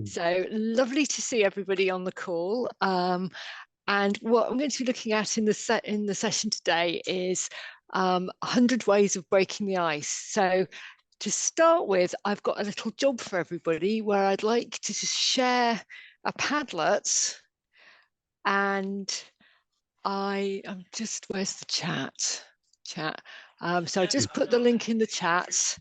So lovely to see everybody on the call. And what I'm going to be looking at in the session today is 100 ways of breaking the ice. So to start with, I've got a little job for everybody where I'd like to just share a Padlet, and I'm just, where's the chat? So I just put the link in the chat.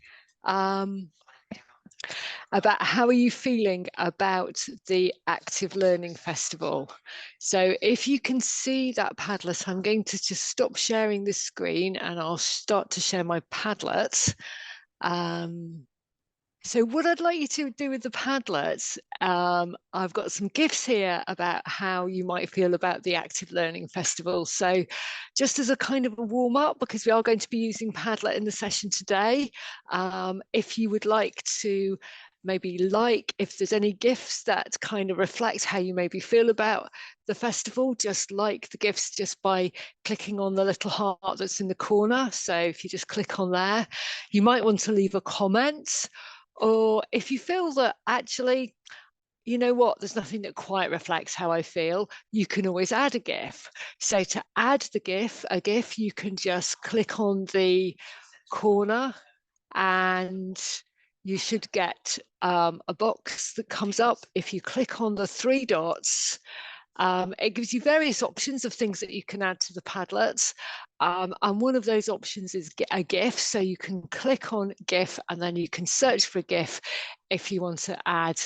About how are you feeling about the Active Learning Festival. So if you can see that Padlet, I'm going to just stop sharing this screen and I'll start to share my Padlet. So what I'd like you to do with the Padlets, I've got some gifts here about how you might feel about the Active Learning Festival. So just as a kind of a warm up, because we are going to be using Padlet in the session today, if you would like to maybe if there's any gifts that kind of reflect how you maybe feel about the festival, just like the gifts just by clicking on the little heart that's in the corner. So if you just click on there, you might want to leave a comment. Or if you feel that actually, you know what, there's nothing that quite reflects how I feel, you can always add a GIF. So to add a GIF, you can just click on the corner and you should get a box that comes up. If you click on the three dots, it gives you various options of things that you can add to the Padlets. And one of those options is a GIF. So you can click on GIF and then you can search for a GIF if you want to add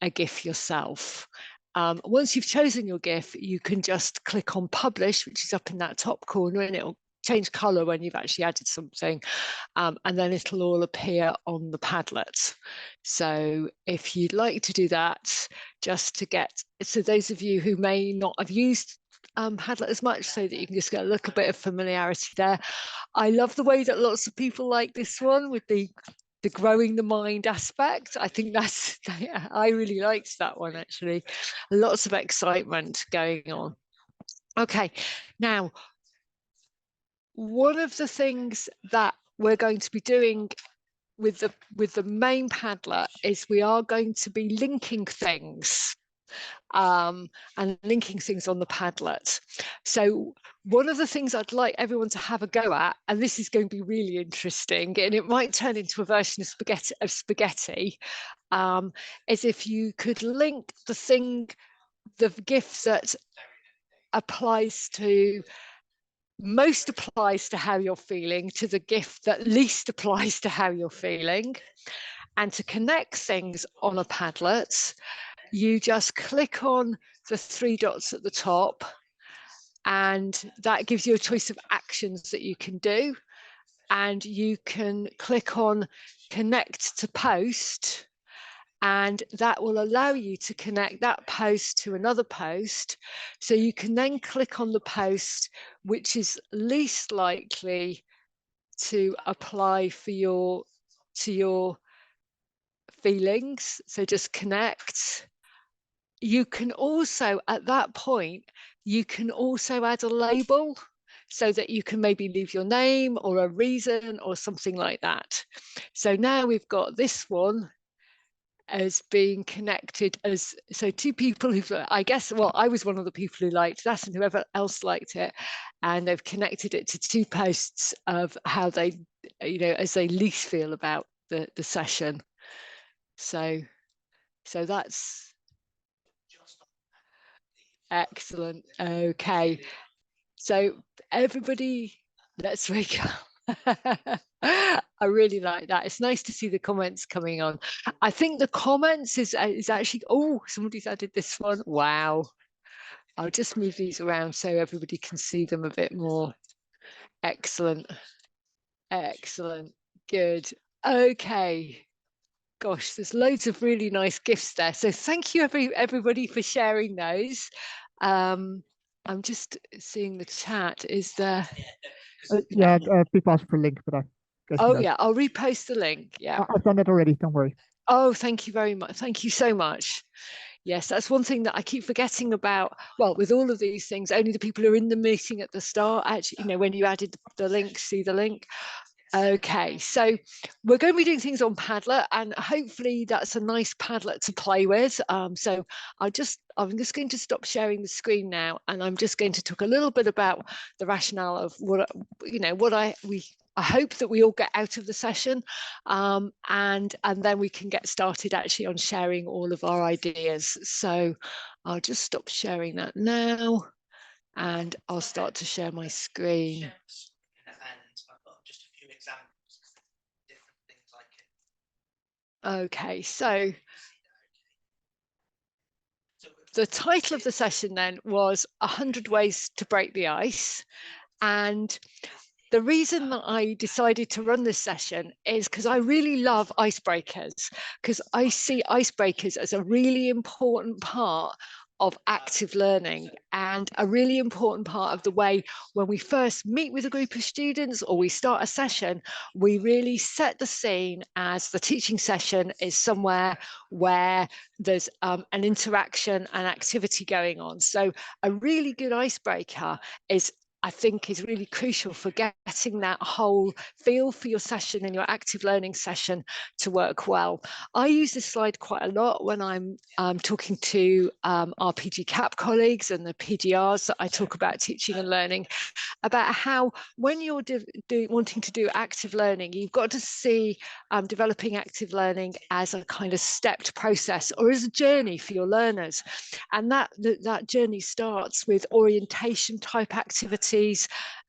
a GIF yourself. Once you've chosen your GIF, you can just click on Publish, which is up in that top corner, and it'll change color when you've actually added something, and then it'll all appear on the Padlet. So if you'd like to do that, just to get, so those of you who may not have used Padlet as much, so that you can just get a little bit of familiarity there. I love the way that lots of people like this one with the growing the mind aspect. I think I really liked that one actually. Lots of excitement going on. Okay, now one of the things that we're going to be doing with the main Padlet is we are going to be linking things and linking things on the Padlet. So one of the things I'd like everyone to have a go at, and this is going to be really interesting, and it might turn into a version of spaghetti, is if you could link the GIF that most applies to how you're feeling to the GIF that least applies to how you're feeling. And to connect things on a Padlet, you just click on the three dots at the top, and that gives you a choice of actions that you can do. And you can click on Connect to Post, and that will allow you to connect that post to another post. So you can then click on the post which is least likely to apply to your feelings. So just connect. You can also, at that point, you can also add a label so that you can maybe leave your name or a reason or something like that. So now we've got this one as being connected as, so two people who've, I guess, well, I was one of the people who liked that and whoever else liked it, and they've connected it to two posts of how they, as they least feel about the session. So that's excellent. Okay, so everybody, let's wake up. I really like that. It's nice to see the comments coming on. I think the comments is actually, oh, somebody's added this one. Wow. I'll just move these around so everybody can see them a bit more. Excellent. Excellent. Good. Okay. Gosh, there's loads of really nice gifts there. So thank you everybody for sharing those. I'm just seeing the chat. Is there? Yeah, people ask for a link, but yeah, I'll repost the link. Yeah, I've done it already. Don't worry. Oh, thank you very much. Thank you so much. Yes, that's one thing that I keep forgetting about. Well, with all of these things, only the people who are in the meeting at the start, actually, when you added the link, see the link. Okay, so we're going to be doing things on Padlet, and hopefully that's a nice Padlet to play with. So I'm just going to stop sharing the screen now, and I'm just going to talk a little bit about the rationale of what I hope that we all get out of the session, and then we can get started actually on sharing all of our ideas. So I'll just stop sharing that now, and I'll start to share my screen. Okay, so the title of the session then was 100 Ways to Break the Ice. And the reason that I decided to run this session is because I really love icebreakers, because I see icebreakers as a really important part of active learning and a really important part of the way when we first meet with a group of students or we start a session, we really set the scene as the teaching session is somewhere where there's an interaction and activity going on. So a really good icebreaker I think is really crucial for getting that whole feel for your session and your active learning session to work well. I use this slide quite a lot when I'm talking to our PG CAP colleagues and the PGRs that I talk about teaching and learning, about how when you're wanting to do active learning, you've got to see developing active learning as a kind of stepped process or as a journey for your learners. And that journey starts with orientation type activities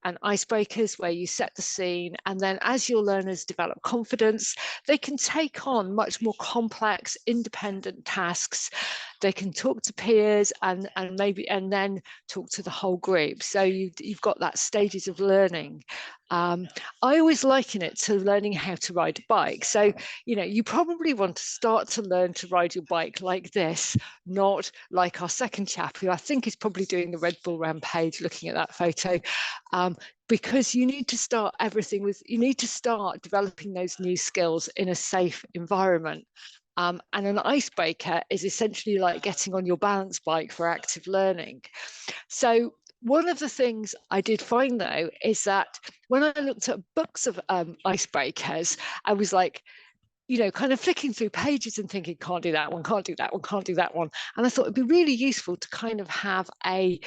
and icebreakers where you set the scene. And then as your learners develop confidence, they can take on much more complex, independent tasks. They can talk to peers and then talk to the whole group. So you've got that stages of learning. I always liken it to learning how to ride a bike. So, you probably want to start to learn to ride your bike like this, not like our second chap, who I think is probably doing the Red Bull Rampage, looking at that photo. Because you need to start developing those new skills in a safe environment. And an icebreaker is essentially like getting on your balance bike for active learning. So one of the things I did find, though, is that when I looked at books of icebreakers, I was like, kind of flicking through pages and thinking, can't do that one, can't do that one, can't do that one. And I thought it'd be really useful to kind of have a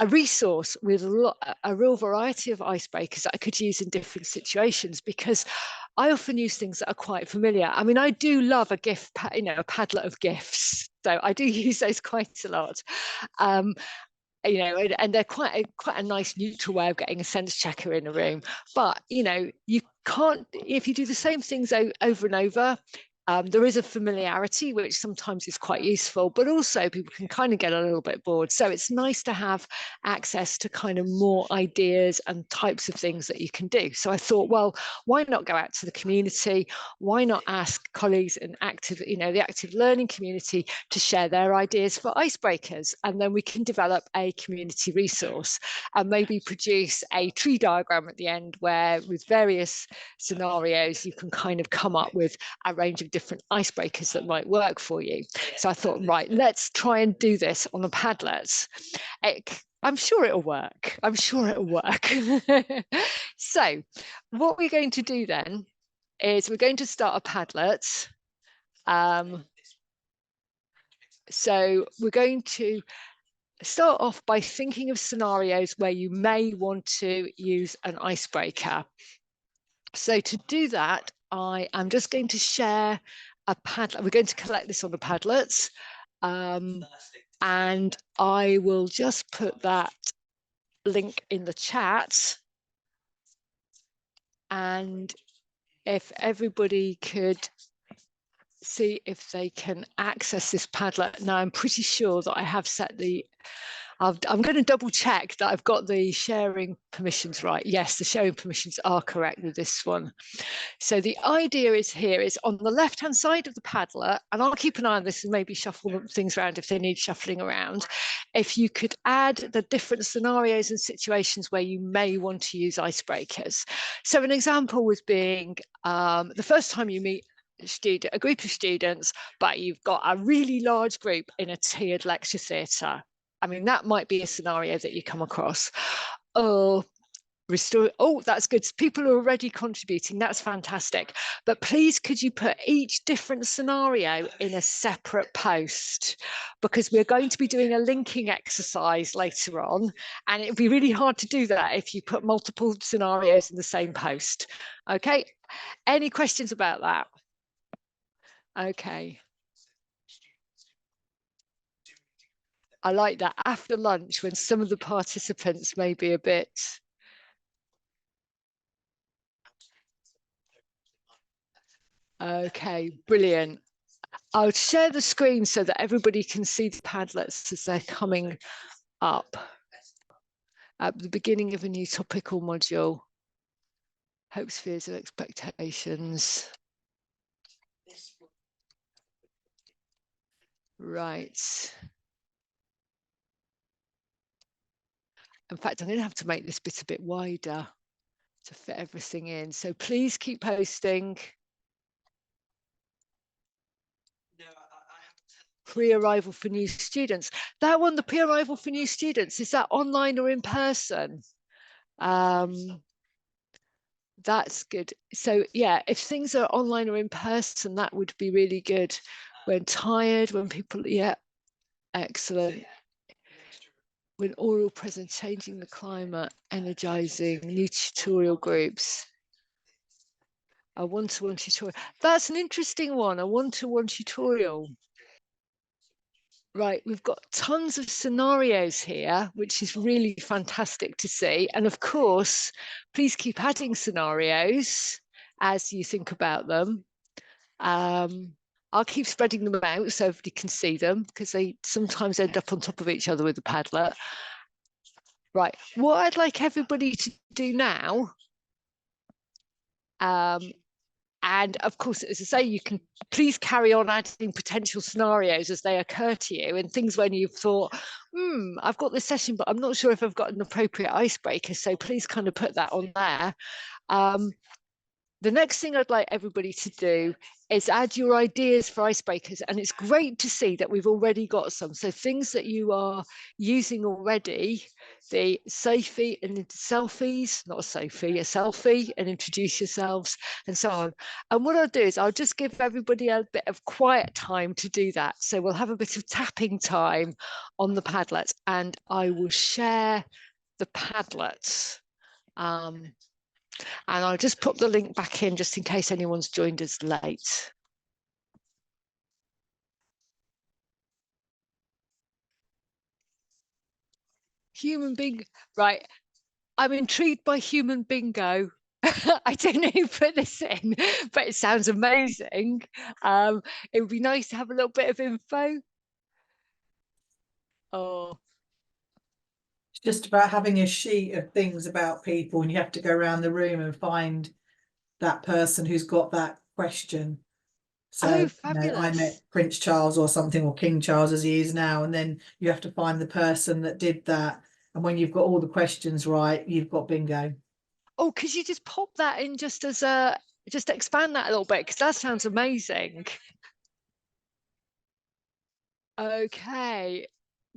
resource with a real variety of icebreakers that I could use in different situations, because I often use things that are quite familiar. I mean, I do love a Padlet of GIFs. So I do use those quite a lot. And they're quite a nice neutral way of getting a sense checker in a room. But you can't, if you do the same things over and over, there is a familiarity which sometimes is quite useful, but also people can kind of get a little bit bored. So it's nice to have access to kind of more ideas and types of things that you can do. So I thought, well, why not go out to the community? Why not ask colleagues in the active learning community to share their ideas for icebreakers? And then we can develop a community resource and maybe produce a tree diagram at the end where with various scenarios, you can kind of come up with a range of different icebreakers that might work for you. So I thought, right, let's try and do this on a Padlet. I'm sure it'll work. I'm sure it'll work. So what we're going to do then is we're going to start a Padlet. So we're going to start off by thinking of scenarios where you may want to use an icebreaker. So to do that, I am just going to share a Padlet. We're going to collect this on the Padlets. And I will just put that link in the chat. And if everybody could see if they can access this Padlet. Now, I'm pretty sure that I have set I'm going to double check that I've got the sharing permissions right. Yes, the sharing permissions are correct with this one. So the idea is on the left-hand side of the Padlet, and I'll keep an eye on this and maybe shuffle things around if they need shuffling around. If you could add the different scenarios and situations where you may want to use icebreakers. So an example was being the first time you meet a group of students, but you've got a really large group in a tiered lecture theatre. I mean, that might be a scenario that you come across. Or Restore. Oh, that's good. People are already contributing. That's fantastic. But please, could you put each different scenario in a separate post? Because we're going to be doing a linking exercise later on, and it'd be really hard to do that if you put multiple scenarios in the same post. Okay. Any questions about that? Okay. I like that after lunch when some of the participants may be a bit. Okay, brilliant. I'll share the screen so that everybody can see the Padlets as they're coming up at the beginning of a new topical module. Hopes, fears, and expectations. Right. In fact, I'm going to have to make this bit a bit wider to fit everything in. So please keep posting. Pre-arrival for new students. That one, the pre-arrival for new students, is that online or in person? That's good. So yeah, if things are online or in person, that would be really good. When tired, when people, yeah, excellent. When oral present, changing the climate, energizing, new tutorial groups. A one-to-one tutorial. That's an interesting one, a one-to-one tutorial. Right, we've got tons of scenarios here, which is really fantastic to see. And of course, please keep adding scenarios as you think about them. I'll keep spreading them out so everybody can see them, because they sometimes end up on top of each other with the Padlet. Right, what I'd like everybody to do now, and of course, as I say, you can please carry on adding potential scenarios as they occur to you, and things when you've thought, I've got this session, but I'm not sure if I've got an appropriate icebreaker. So please kind of put that on there. The next thing I'd like everybody to do is add your ideas for icebreakers. And it's great to see that we've already got some. So things that you are using already, the selfie and selfies, not a Sophie, a selfie, and introduce yourselves and so on. And what I'll do is I'll just give everybody a bit of quiet time to do that. So we'll have a bit of tapping time on the Padlets, and I will share the Padlets. And I'll just put the link back in just in case anyone's joined us late. Human bingo, right. I'm intrigued by human bingo. I don't know who put this in, but it sounds amazing. It would be nice to have a little bit of info. Oh. It's just about having a sheet of things about people, and you have to go around the room and find that person who's got that question. So fabulous. I met Prince Charles or something, or King Charles as he is now, and then you have to find the person that did that. And when you've got all the questions right, you've got bingo. Oh, could you just pop that in just as a, just expand that a little bit, because that sounds amazing. Okay.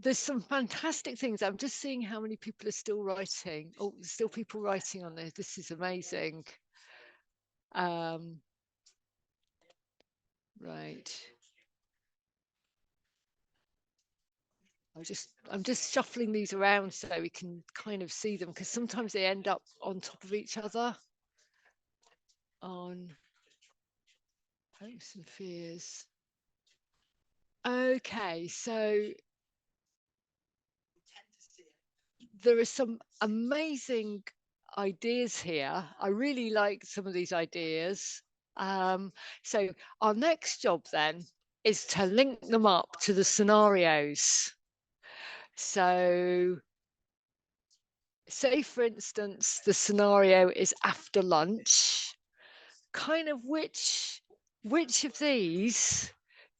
There's some fantastic things. I'm just seeing how many people are still writing. Oh, there's still people writing on this. This is amazing. Right. I'm just shuffling these around so we can kind of see them, because sometimes they end up on top of each other. On hopes and fears. Okay, so there are some amazing ideas here. I really like some of these ideas. So our next job then is to link them up to the scenarios. So say, for instance, the scenario is after lunch. Kind of which of these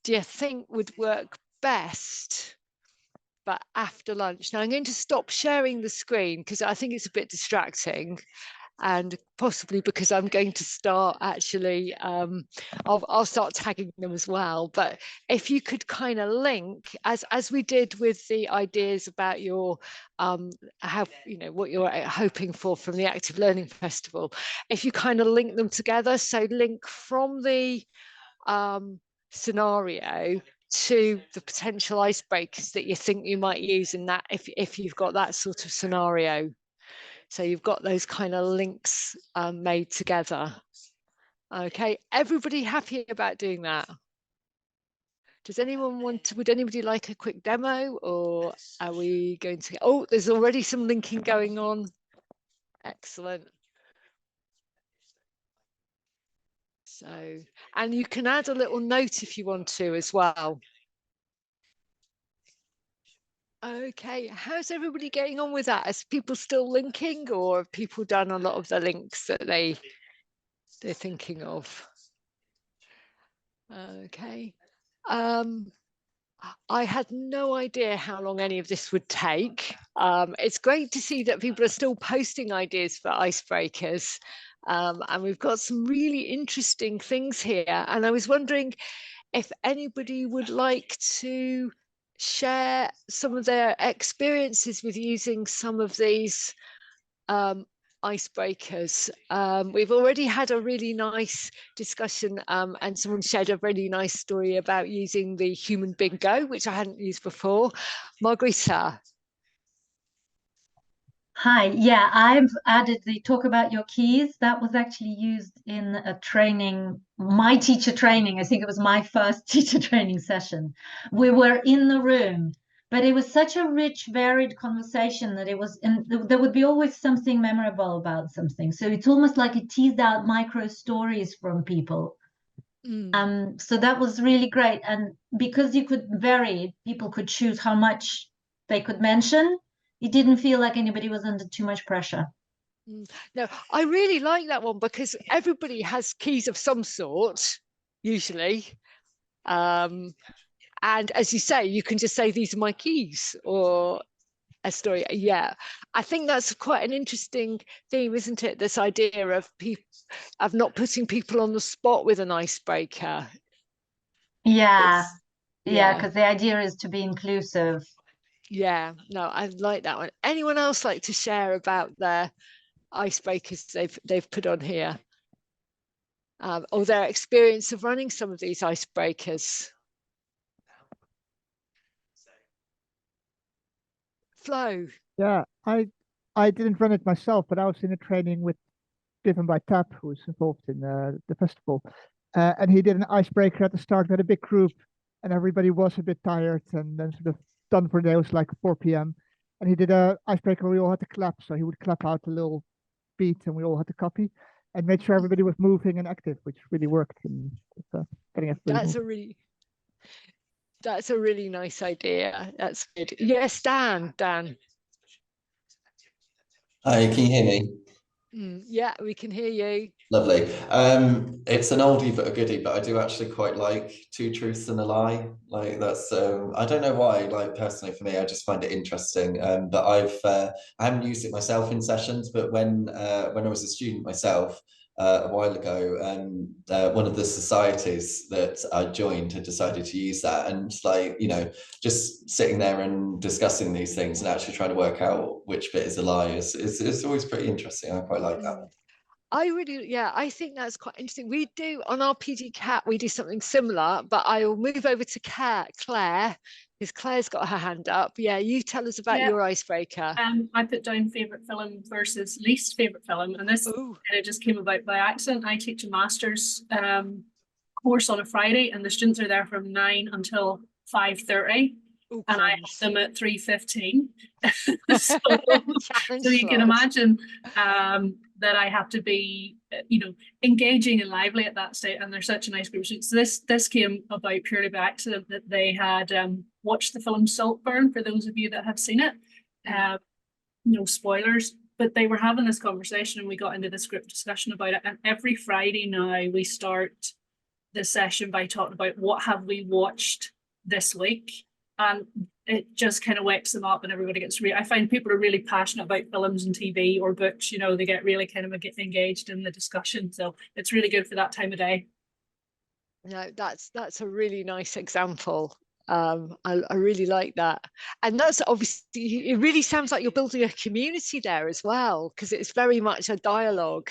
do you think would work best, but after lunch? Now I'm going to stop sharing the screen because I think it's a bit distracting. and possibly because I'm going to start actually, I'll start tagging them as well. But if you could kind of link, as we did with the ideas about your how, you know, what you're hoping for from the Active Learning Festival, if you kind of link them together, so link from the scenario to the potential icebreakers that you think you might use in that, if you've got that sort of scenario. So you've got those kind of links made together. Okay, everybody happy about doing that? Does anyone want to, would anybody like a quick demo, or are we going to, oh, there's already some linking going on. Excellent. So, and you can add a little note if you want to as well. Okay, how's everybody getting on with that? Is people still linking, or have people done a lot of the links that they're thinking of? Okay. I had no idea how long any of this would take. It's great to see that people are still posting ideas for icebreakers. And we've got some really interesting things here. And I was wondering if anybody would like to share some of their experiences with using some of these icebreakers. We've already had a really nice discussion, and someone shared a really nice story about using the human bingo, which I hadn't used before. Margarita. Hi, yeah, I've added the talk about your keys. That was actually used in a training, my teacher training. I think it was my first teacher training session. We were in the room, but it was such a rich, varied conversation that it was, and there would be always something memorable about something. So it's almost like it teased out micro stories from people. So that was really great. And because you could vary, people could choose how much they could mention. It didn't feel like anybody was under too much pressure. No, I really like that one because everybody has keys of some sort, usually. And as you say, you can just say, these are my keys, or a story. Yeah, I think that's quite an interesting theme, isn't it? This idea of people, of not putting people on the spot with an icebreaker. Yeah, because the idea is to be inclusive. Yeah, no, I like that one. Anyone else like to share about their icebreakers they've put on here, or their experience of running some of these icebreakers? Flo. Yeah, I didn't run it myself, but I was in a training given by TAP, who's involved in the festival, and he did an icebreaker at the start with a big group, and everybody was a bit tired, and then sort of done for the day. It was like 4 p.m. And he did a icebreaker where we all had to clap. So he would clap out a little beat and we all had to copy and made sure everybody was moving and active, which really worked. And getting everybody That's a really nice idea. That's good. Yes, Dan. Hi, can you hear me? Yeah, we can hear you. Lovely. It's an oldie but a goodie, but I do actually quite like Two Truths and a Lie. Like that's I don't know why, like personally for me, I just find it interesting. But I haven't used it myself in sessions, but when I was a student myself a while ago, one of the societies that I joined had decided to use that, and like, you know, just sitting there and discussing these things and actually trying to work out which bit is a lie is always pretty interesting. I quite like that. I think that's quite interesting. We do on our PD Cat, we do something similar, but I will move over to Claire, because Claire's got her hand up. Yeah, you tell us about your icebreaker. I put down favourite film versus least favourite film, and this kind of just came about by accident. I teach a master's course on a Friday, and the students are there from 9 until 5:30. And I have them at 3:15. so you can imagine that I have to be, you know, engaging and lively at that state. And they're such a nice group. So this came about purely by accident, that they had watched the film Saltburn, for those of you that have seen it. No spoilers, but they were having this conversation and we got into this group discussion about it. And every Friday now we start the session by talking about what have we watched this week. and it just kind of wakes them up and everybody gets I find people are really passionate about films and TV or books, you know, they get really kind of engaged in the discussion. So it's really good for that time of day. No, that's a really nice example. I really like that. And that's obviously, it really sounds like you're building a community there as well, because it's very much a dialogue.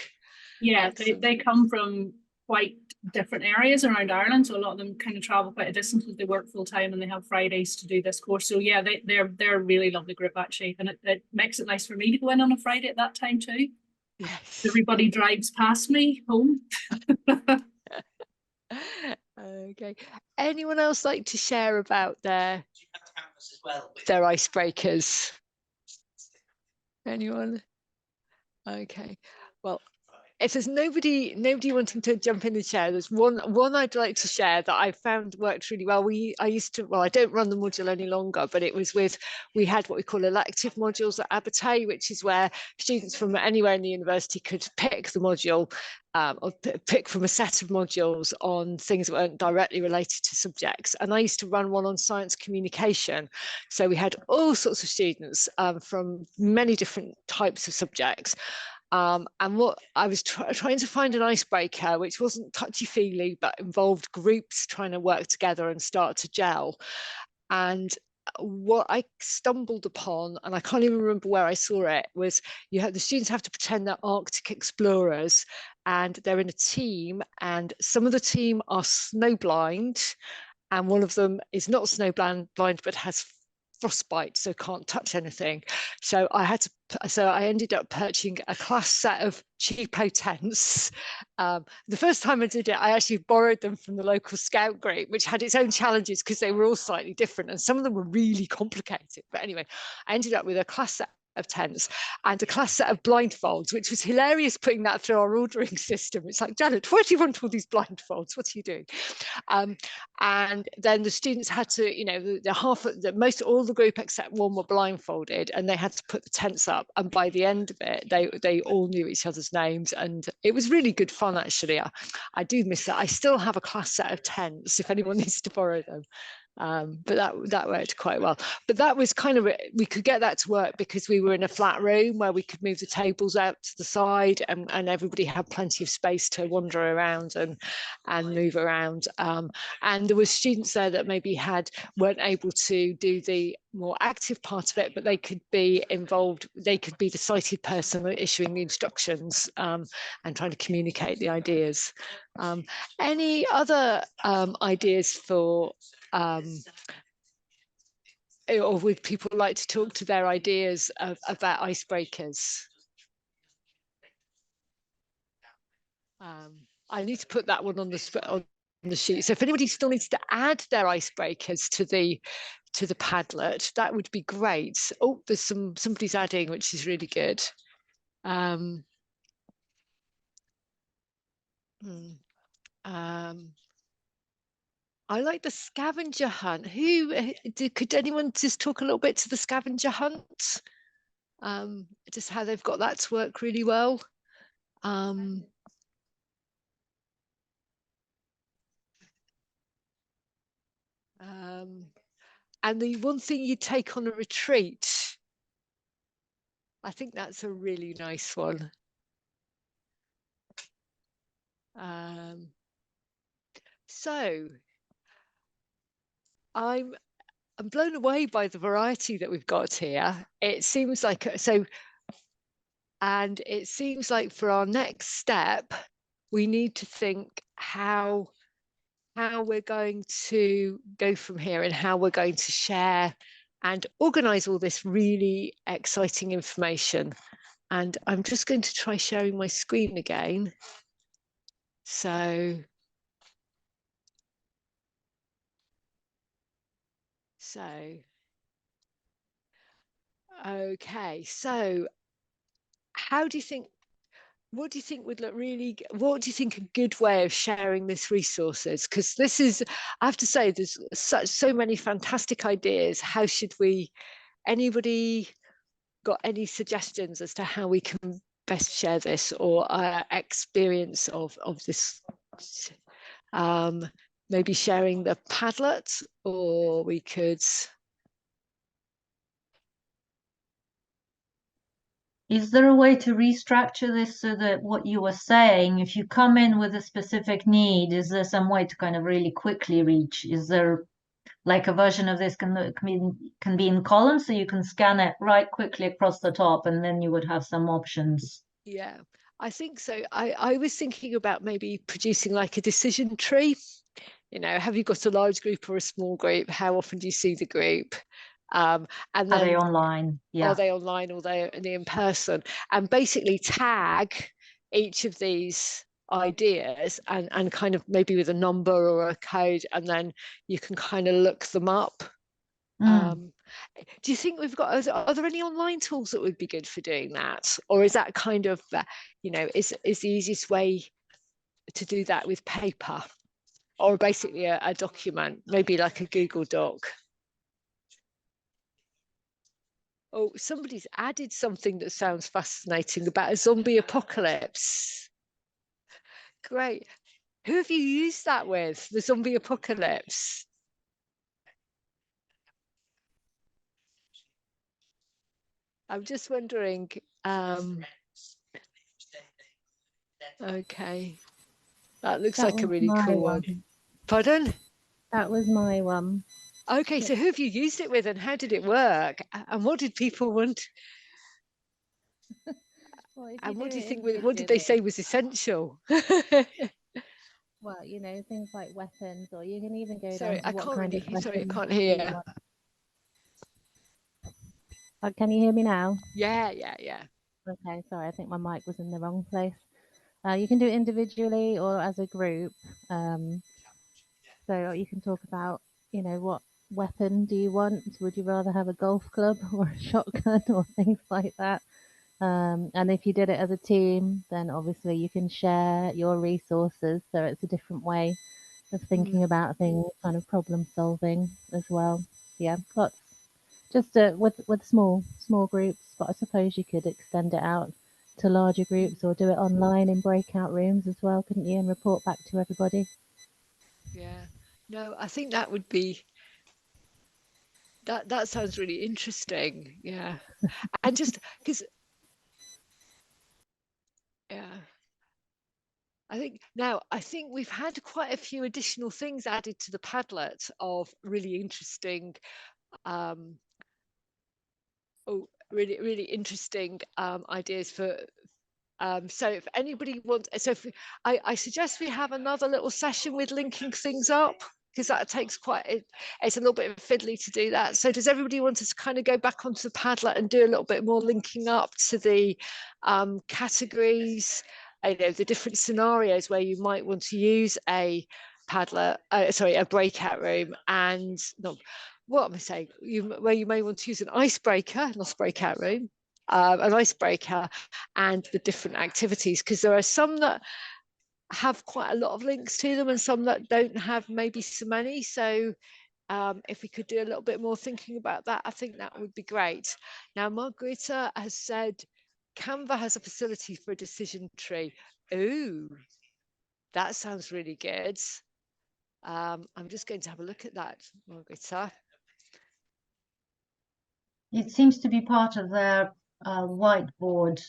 Yeah, they come from quite different areas around Ireland, so a lot of them kind of travel quite a distance because they work full time and they have Fridays to do this course. So yeah, they're a really lovely group actually, and it makes it nice for me to go in on a Friday at that time too. Yes. Everybody drives past me home. Okay. Anyone else like to share about their icebreakers? Anyone? Okay. Well, if there's nobody wanting to jump in and share, there's one I'd like to share that I found worked really well. I don't run the module any longer, but it was we had what we call elective modules at Abertay, which is where students from anywhere in the university could pick the module or pick from a set of modules on things that weren't directly related to subjects. And I used to run one on science communication. So we had all sorts of students from many different types of subjects. And what I was trying to find an icebreaker which wasn't touchy-feely but involved groups trying to work together and start to gel. And what I stumbled upon, and I can't even remember where I saw it, was the students have to pretend they're Arctic explorers and they're in a team, and some of the team are snowblind and one of them is not snowblind but has frostbite, so can't touch anything. So I ended up purchasing a class set of cheapo tents. The first time I did it, I actually borrowed them from the local scout group, which had its own challenges because they were all slightly different and some of them were really complicated. But anyway, I ended up with a class set of tents and a class set of blindfolds, which was hilarious putting that through our ordering system. It's like, Janet, why do you want all these blindfolds? What are you doing? And then the students had to, most all the group except one were blindfolded, and they had to put the tents up. And by the end of it, they all knew each other's names, and it was really good fun. Actually, I do miss that. I still have a class set of tents if anyone needs to borrow them. But that worked quite well. But that was kind of we could get that to work because we were in a flat room where we could move the tables out to the side, and everybody had plenty of space to wander around and move around. And there were students there that maybe weren't able to do the more active part of it, but they could be involved. They could be the sighted person issuing the instructions and trying to communicate the ideas. Any other ideas for or would people like to talk to their ideas about icebreakers? I need to put that one on the sheet. So if anybody still needs to add their icebreakers to the Padlet, that would be great. Oh, there's somebody's adding, which is really good. I like the scavenger hunt. Could anyone just talk a little bit to the scavenger hunt? Just how they've got that to work really well. And the one thing you take on a retreat, I think that's a really nice one. So I'm blown away by the variety that we've got here. It seems like and it seems like for our next step, we need to think how we're going to go from here and how we're going to share and organize all this really exciting information. And I'm just going to try sharing my screen again. So okay, so what do you think would look really, what do you think a good way of sharing this resource is? Because this is, I have to say, there's so many fantastic ideas. How should anybody got any suggestions as to how we can best share this, or experience of this? Maybe sharing the Padlet, or we could, Is there a way to restructure this so that what you were saying, if you come in with a specific need, is there some way to kind of really quickly reach? Is there like a version of this can be in columns so you can scan it right quickly across the top and then you would have some options? Yeah, I think so. I was thinking about maybe producing like a decision tree. You know, have you got a large group or a small group? How often do you see the group? And Are then they online? are Yeah. they online or they in person? And basically tag each of these ideas and kind of maybe with a number or a code, and then you can kind of look them up. Do you think we've got, are there any online tools that would be good for doing that? Or is that kind of, you know, is the easiest way to do that with paper? Or basically a document, maybe like a Google Doc? Oh, somebody's added something that sounds fascinating about a zombie apocalypse. Great. Who have you used that with, the zombie apocalypse? I'm just wondering. Okay. That looks like a really cool one. Pardon? That was my one. Okay, so who have you used it with and how did it work? And what did people want? Well, And what do you think, what did individually, they say was essential? well, you know, things like weapons, or you can even go Sorry, down to I what can't kind really, of sorry, I weapons can't do you hear. want. Can you hear me now? Yeah. Okay, sorry, I think my mic was in the wrong place. You can do it individually or as a group. So you can talk about, you know, what weapon do you want? Would you rather have a golf club or a shotgun or things like that? And if you did it as a team, then obviously you can share your resources. So it's a different way of thinking about things, kind of problem solving as well. Yeah, lots. Just with small groups, but I suppose you could extend it out to larger groups or do it online in breakout rooms as well, couldn't you? And report back to everybody. Yeah. No, I think that would be, that sounds really interesting. Yeah. And just because, yeah. I think we've had quite a few additional things added to the Padlet of really interesting, really interesting ideas for. So if anybody wants, so if I suggest we have another little session with linking things up, because that takes it's a little bit fiddly to do that. So does everybody want us to kind of go back onto the Padlet and do a little bit more linking up to the categories, you know, the different scenarios where you might want to use a Padlet, a breakout room, and no, what am I saying? Where you may want to use an icebreaker, not a breakout room, an icebreaker, and the different activities, because there are some that have quite a lot of links to them and some that don't have maybe so many. So if we could do a little bit more thinking about that, I think that would be great. Now, Margarita has said Canva has a facility for a decision tree. Ooh, that sounds really good. I'm just going to have a look at that, Margarita. It seems to be part of their whiteboard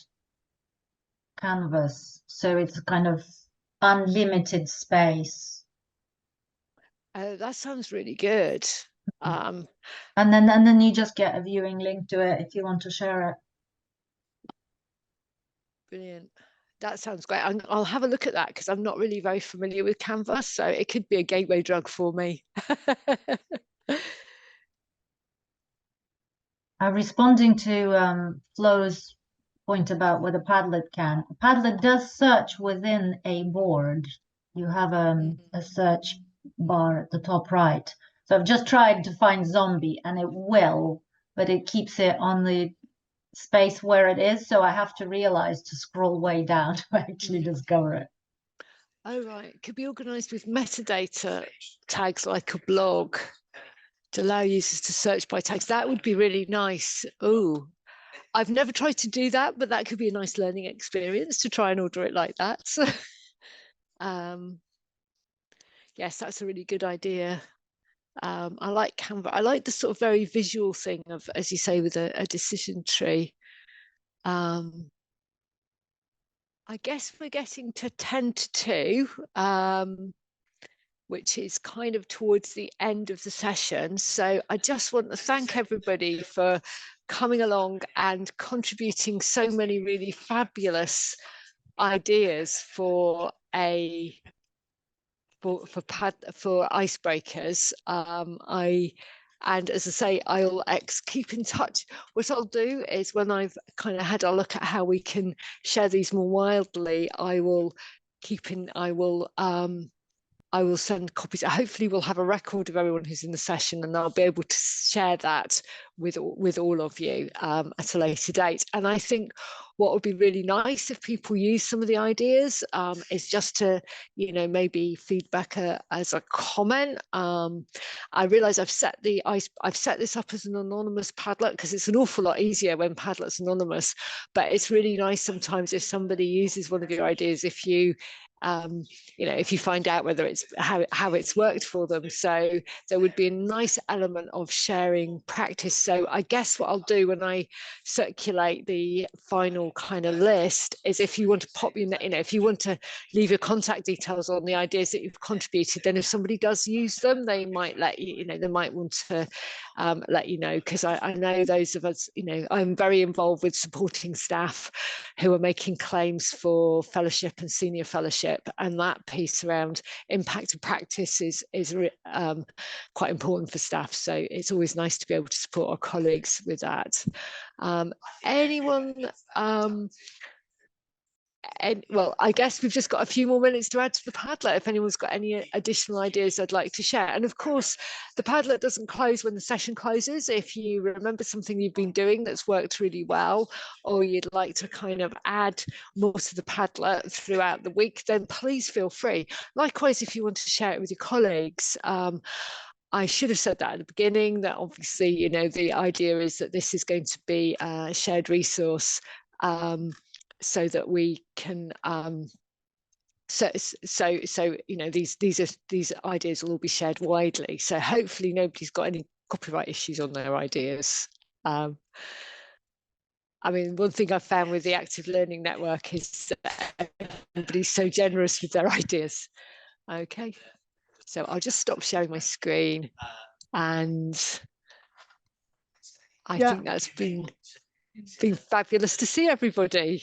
canvas, so it's kind of unlimited space. That sounds really good. And then you just get a viewing link to it if you want to share it. Brilliant. That sounds great. I'll have a look at that because I'm not really very familiar with Canva, so it could be a gateway drug for me. Responding to Flo's point about what a Padlet can. A Padlet does search within a board. You have a search bar at the top right. So I've just tried to find zombie and it will, but it keeps it on the space where it is. So I have to realize to scroll way down to actually discover it. Oh, right. It could be organized with metadata tags like a blog to allow users to search by tags. That would be really nice. Oh, I've never tried to do that, but that could be a nice learning experience to try and order it like that. Yes, that's a really good idea. I like Canva. I like the sort of very visual thing of, as you say, with a decision tree. I guess we're getting to 10 to 2, which is kind of towards the end of the session. So I just want to thank everybody for coming along and contributing so many really fabulous ideas for icebreakers. And as I say, I'll keep in touch. What I'll do is when I've kind of had a look at how we can share these more widely, I will send copies. Hopefully we'll have a record of everyone who's in the session, and I'll be able to share that with all of you at a later date. And I think what would be really nice if people use some of the ideas is just to, maybe feedback as a comment. I realize I've set this up as an anonymous Padlet because it's an awful lot easier when Padlet's anonymous, but it's really nice sometimes if somebody uses one of your ideas, if you find out whether it's how it's worked for them. So there would be a nice element of sharing practice. So I guess what I'll do when I circulate the final kind of list is, if you want to pop if you want to leave your contact details on the ideas that you've contributed, then if somebody does use them, they might let you, they might want to let you know, because I know those of us, I'm very involved with supporting staff who are making claims for fellowship and senior fellowship, and that piece around impact of practice is quite important for staff. So it's always nice to be able to support our colleagues with that. Anyone? Well, I guess we've just got a few more minutes to add to the Padlet if anyone's got any additional ideas I'd like to share. And of course, the Padlet doesn't close when the session closes. If you remember something you've been doing that's worked really well, or you'd like to kind of add more to the Padlet throughout the week, then please feel free. Likewise, if you want to share it with your colleagues, I should have said that at the beginning, that obviously, the idea is that this is going to be a shared resource, so that we can these ideas will all be shared widely. So hopefully nobody's got any copyright issues on their ideas. I mean, one thing I've found with the Active Learning Network is that everybody's so generous with their ideas. Okay, so I'll just stop sharing my screen, and I think that's been fabulous to see everybody.